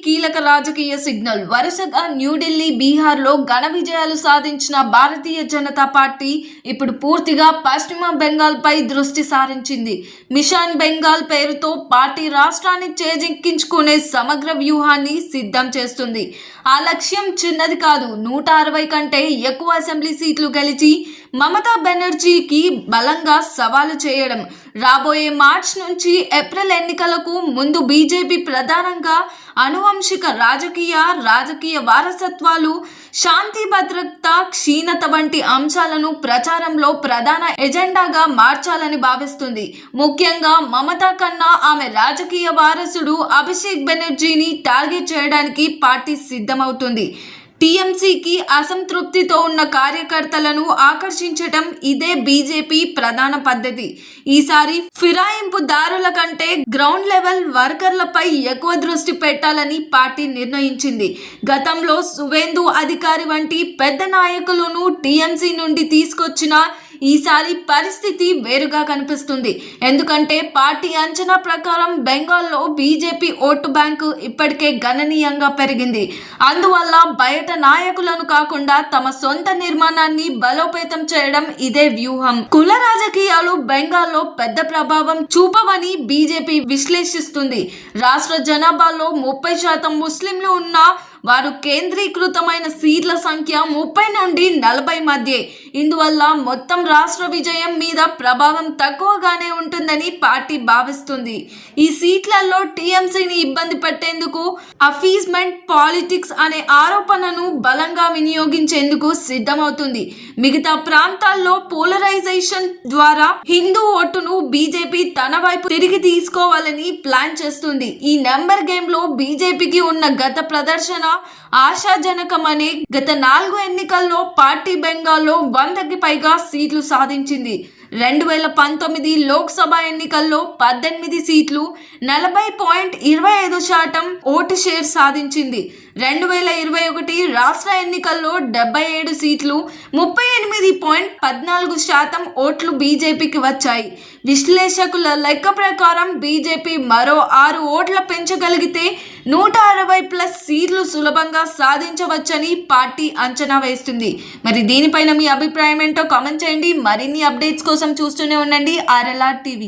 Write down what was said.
కీలక రాజకీయ సిగ్నల్. వరుసగా న్యూఢిల్లీ, బీహార్లో ఘన విజయాలు సాధించిన భారతీయ జనతా పార్టీ ఇప్పుడు పూర్తిగా పశ్చిమ బెంగాల్పై దృష్టి సారించింది. మిషన్ బెంగాల్ పేరుతో పార్టీ రాష్ట్రాన్ని చేజిక్కించుకునే సమగ్ర వ్యూహాన్ని సిద్ధం చేస్తుంది. ఆ లక్ష్యం చిన్నది కాదు. 160 కంటే ఎక్కువ అసెంబ్లీ సీట్లు గెలిచి మమతా బెనర్జీకి బలంగా సవాలు చేయడం. రాబోయే మార్చ్ నుంచి ఏప్రిల్ ఎన్నికలకు ముందు బీజేపీ ప్రధానంగా అనువంశిక రాజకీయ వారసత్వాలు, శాంతి భద్రత క్షీణత వంటి అంశాలను ప్రచారంలో ప్రధాన ఎజెండాగా మార్చాలని భావిస్తుంది. ముఖ్యంగా మమతా కన్నా ఆమె రాజకీయ వారసుడు అభిషేక్ బెనర్జీని టార్గెట్ చేయడానికి పార్టీ సిద్ధమవుతుంది. టీఎంసీకి అసంతృప్తితో ఉన్న కార్యకర్తలను ఆకర్షించటం ఇదే బీజేపీ ప్రధాన పద్ధతి. ఈసారి ఫిరాయింపుదారుల కంటే గ్రౌండ్ లెవెల్ వర్కర్లపై ఎక్కువ దృష్టి పెట్టాలని పార్టీ నిర్ణయించింది. గతంలో సువేందు అధికారి వంటి పెద్ద నాయకులను టీఎంసీ నుండి తీసుకొచ్చిన ఈసారి పరిస్థితి వేరుగా కనిపిస్తుంది. ఎందుకంటే పార్టీ అంచనా ప్రకారం బెంగాల్లో బీజేపీ ఓటు బ్యాంకు ఇప్పటికే గణనీయంగా పెరిగింది. అందువల్ల బయట నాయకులను కాకుండా తమ సొంత నిర్మాణాన్ని బలోపేతం చేయడం ఇదే వ్యూహం. కుల రాజకీయాలు బెంగాల్లో పెద్ద ప్రభావం చూపవని బీజేపీ విశ్లేషిస్తుంది. రాష్ట్ర జనాభాలో 30% ముస్లింలు ఉన్నా వారు కేంద్రీకృతమైన సీట్ల సంఖ్య 30 నుండి 40 మధ్యే. ఇందువల్ల మొత్తం రాష్ట్ర విజయం మీద ప్రభావం తక్కువగానే ఉంటుందని పార్టీ భావిస్తుంది. ఈ సీట్లలో టీఎంసీని ఇబ్బంది పెట్టేందుకు అఫీజ్మెంట్ పాలిటిక్స్ అనే ఆరోపణను బలంగా వినియోగించేందుకు సిద్ధమవుతుంది. మిగతా ప్రాంతాల్లో పోలరైజేషన్ ద్వారా హిందూ ఓటును బీజేపీ తన వైపు తిరిగి తీసుకోవాలని ప్లాన్ చేస్తుంది. ఈ నెంబర్ గేమ్ లో బీజేపీకి ఉన్న గత ప్రదర్శన ఆశాజనకమనే. గత 4 ఎన్నికల్లో పార్టీ బెంగాల్లో 100కి పైగా సీట్లు సాధించింది. 2019 లోక్సభ ఎన్నికల్లో 18 సీట్లు, 40.25% ఓటు షేర్ సాధించింది. 2021 రాష్ట్ర ఎన్నికల్లో 77 సీట్లు, 38.14% ఓట్లు బీజేపీకి వచ్చాయి. విశ్లేషకుల లెక్క ప్రకారం బీజేపీ మరో 6 ఓట్ల పెంచగలిగితే 160+ సీట్లు సులభంగా సాధించవచ్చని పార్టీ అంచనా వేస్తుంది. మరి దీనిపైన మీ అభిప్రాయం ఏంటో కామెంట్ చేయండి. మరిన్ని అప్డేట్స్ కోసం చూస్తూనే ఉండండి RLR టీవీ.